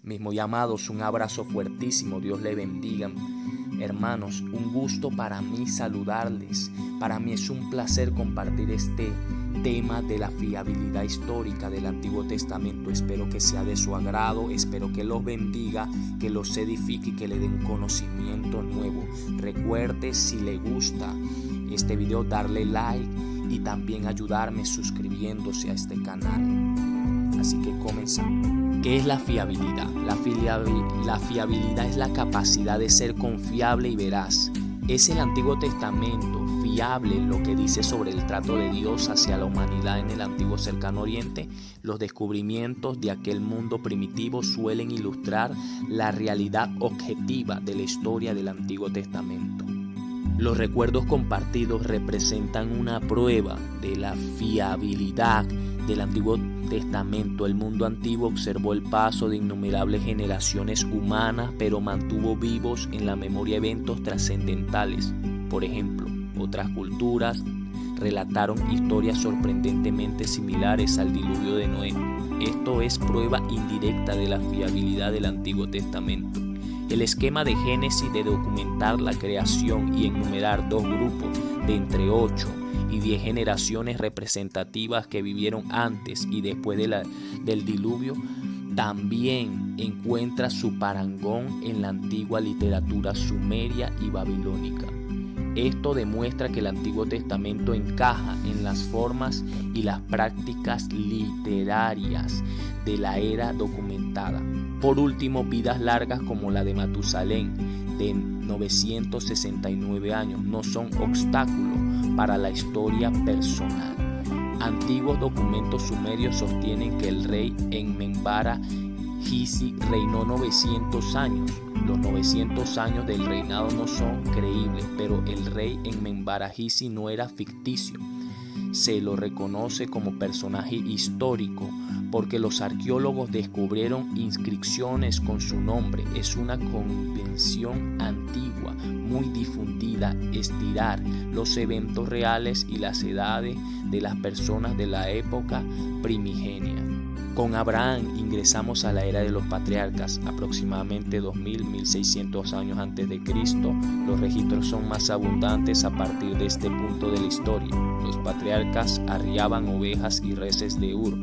Mis muy amados, un abrazo fuertísimo, Dios les bendiga. Hermanos, un gusto para mí saludarles. Para mí es un placer compartir este tema de la fiabilidad histórica del Antiguo Testamento. Espero que sea de su agrado, espero que los bendiga, que los edifique y que le dé un conocimiento nuevo. Recuerde, si le gusta este video, darle like y también ayudarme suscribiéndose a este canal. Así que comenzamos. ¿Qué es la fiabilidad? La fiabilidad es la capacidad de ser confiable y veraz. Es el Antiguo Testamento fiable en lo que dice sobre el trato de Dios hacia la humanidad en el antiguo Cercano Oriente. Los descubrimientos de aquel mundo primitivo suelen ilustrar la realidad objetiva de la historia del Antiguo Testamento. Los recuerdos compartidos representan una prueba de la fiabilidad del Antiguo Testamento. El mundo antiguo observó el paso de innumerables generaciones humanas, pero mantuvo vivos en la memoria eventos trascendentales. Por ejemplo, otras culturas relataron historias sorprendentemente similares al diluvio de Noé. Esto es prueba indirecta de la fiabilidad del Antiguo Testamento. El esquema de Génesis de documentar la creación y enumerar dos grupos de entre 8 y 10 generaciones representativas que vivieron antes y después del diluvio también encuentra su parangón en la antigua literatura sumeria y babilónica. Esto demuestra que el Antiguo Testamento encaja en las formas y las prácticas literarias de la era documentada. Por último, vidas largas como la de Matusalén, de 969 años, no son obstáculo para la historia personal. Antiguos documentos sumerios sostienen que el rey Enmenbara Hisi reinó 900 años. Los 900 años del reinado no son creíbles, pero el rey Enmenbara Hisi no era ficticio. Se lo reconoce como personaje histórico porque los arqueólogos descubrieron inscripciones con su nombre. Es una convención antigua, muy difundida, estirar los eventos reales y las edades de las personas de la época primigenia. Con Abraham ingresamos a la era de los patriarcas, aproximadamente 2000-1600 años antes de Cristo. Los registros son más abundantes a partir de este punto de la historia. Los patriarcas arriaban ovejas y reses de Ur,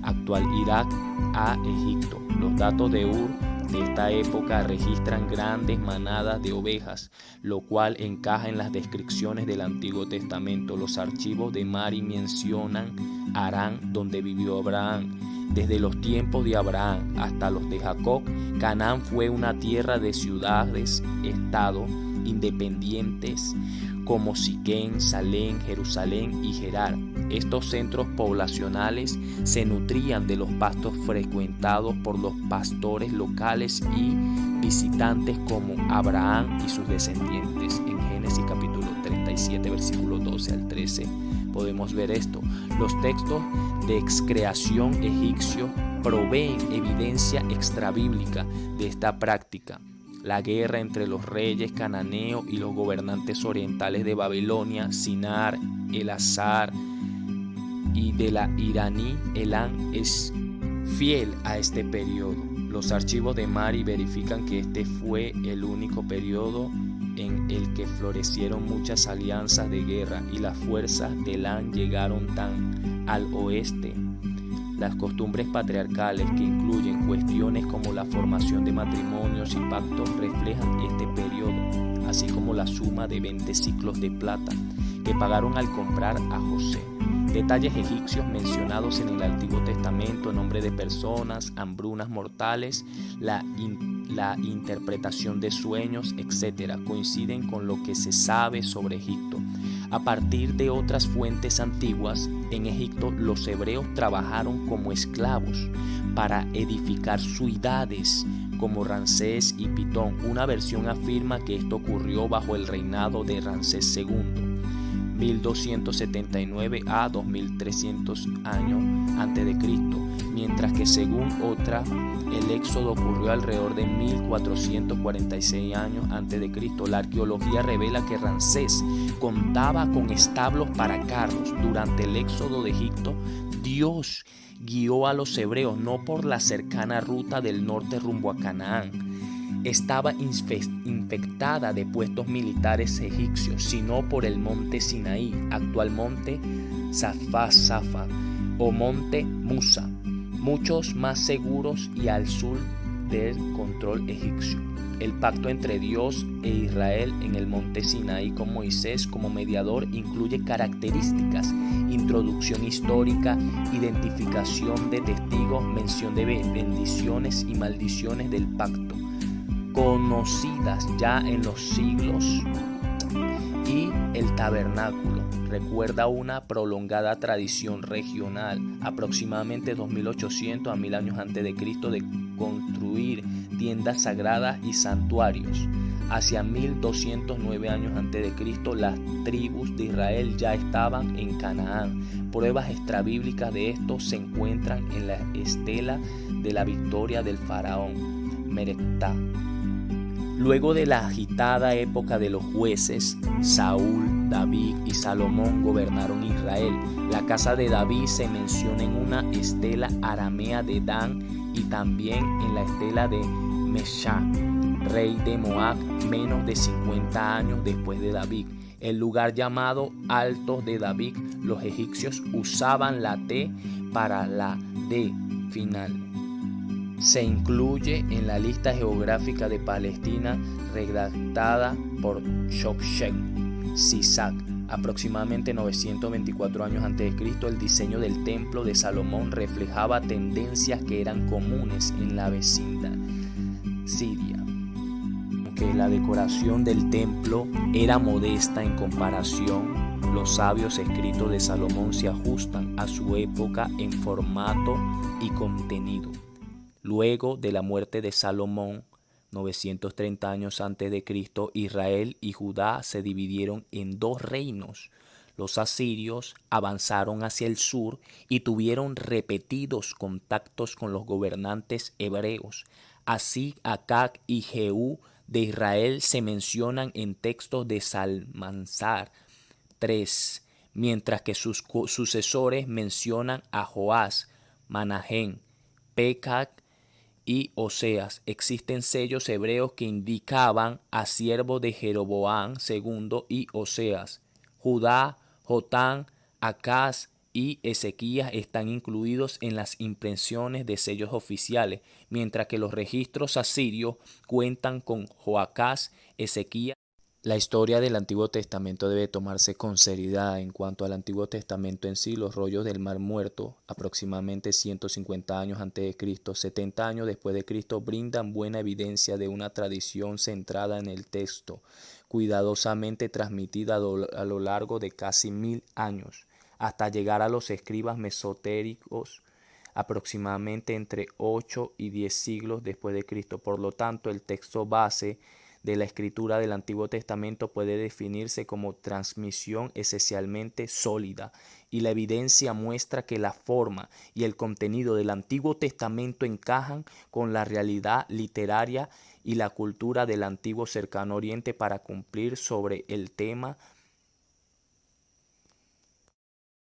actual Irak, a Egipto. Los datos de Ur de esta época registran grandes manadas de ovejas, lo cual encaja en las descripciones del Antiguo Testamento. Los archivos de Mari mencionan Harán, donde vivió Abraham. Desde los tiempos de Abraham hasta los de Jacob, Canaán fue una tierra de ciudades-estado independientes como Siquem, Salem, Jerusalén y Gerar. Estos centros poblacionales se nutrían de los pastos frecuentados por los pastores locales y visitantes como Abraham y sus descendientes. En Génesis capítulo 37, versículo 12 al 13, podemos ver esto. Los textos de excreación egipcio proveen evidencia extrabíblica de esta práctica. La guerra entre los reyes cananeos y los gobernantes orientales de Babilonia, Sinar, Elazar y de la iraní Elam es fiel a este periodo. Los archivos de Mari verifican que este fue el único periodo en el que florecieron muchas alianzas de guerra y las fuerzas de Elam llegaron tan al oeste. Las costumbres patriarcales, que incluyen cuestiones como la formación de matrimonios y pactos, reflejan este periodo, así como la suma de 20 ciclos de plata que pagaron al comprar a José. Detalles egipcios mencionados en el Antiguo Testamento, nombre de personas, hambrunas mortales, la interpretación de sueños, etc., coinciden con lo que se sabe sobre Egipto. A partir de otras fuentes antiguas, en Egipto los hebreos trabajaron como esclavos para edificar ciudades como Ramsés y Pitón. Una versión afirma que esto ocurrió bajo el reinado de Ramsés II, 1279 a 2300 años antes de Cristo, mientras que según otra, el éxodo ocurrió alrededor de 1446 años antes de Cristo. La arqueología revela que Ramsés contaba con establos para carros. Durante el éxodo de Egipto, Dios guió a los hebreos no por la cercana ruta del norte rumbo a Canaán. Estaba infectada de puestos militares egipcios, sino por el monte Sinaí, actual monte Safa o monte Musa, muchos más seguros y al sur del control egipcio. El pacto entre Dios e Israel en el monte Sinaí con Moisés como mediador incluye características: introducción histórica, identificación de testigos, mención de bendiciones y maldiciones del pacto, conocidas ya en los siglos, y el tabernáculo. Recuerda una prolongada tradición regional, aproximadamente 2800 a 1000 años antes de Cristo, de construir tiendas sagradas y santuarios. Hacia 1209 años antes de Cristo, las tribus de Israel ya estaban en Canaán. Pruebas extrabíblicas de esto se encuentran en la estela de la victoria del faraón Merecta. Luego de la agitada época de los jueces, Saúl, David y Salomón gobernaron Israel. La casa de David se menciona en una estela aramea de Dan y también en la estela de Mesha, rey de Moab, menos de 50 años después de David. El lugar llamado Altos de David, los egipcios usaban la T para la D final. Se incluye en la lista geográfica de Palestina redactada por Shosheng Sisak, aproximadamente 924 años antes de Cristo. El diseño del templo de Salomón reflejaba tendencias que eran comunes en la vecindad siria. Aunque la decoración del templo era modesta en comparación, los sabios escritos de Salomón se ajustan a su época en formato y contenido. Luego de la muerte de Salomón, 930 años antes de Cristo, Israel y Judá se dividieron en dos reinos. Los asirios avanzaron hacia el sur y tuvieron repetidos contactos con los gobernantes hebreos. Así, Acab y Jehú de Israel se mencionan en textos de Salmansar 3, mientras que sus sucesores mencionan a Joás, Manahem, Pekah y Oseas. Existen sellos hebreos que indicaban a siervo de Jeroboam II y Oseas. Judá, Jotán, Acaz y Ezequías están incluidos en las impresiones de sellos oficiales, mientras que los registros asirios cuentan con Joacás, Ezequías. La historia del Antiguo Testamento debe tomarse con seriedad. En cuanto al Antiguo Testamento en sí, los rollos del Mar Muerto, aproximadamente 150 años antes de Cristo, 70 años después de Cristo, brindan buena evidencia de una tradición centrada en el texto, cuidadosamente transmitida a lo largo de casi 1000 años, hasta llegar a los escribas mesotéricos, aproximadamente entre 8 y 10 siglos después de Cristo. Por lo tanto, el texto base de la escritura del Antiguo Testamento puede definirse como transmisión esencialmente sólida, y la evidencia muestra que la forma y el contenido del Antiguo Testamento encajan con la realidad literaria y la cultura del antiguo Cercano Oriente para cumplir sobre el tema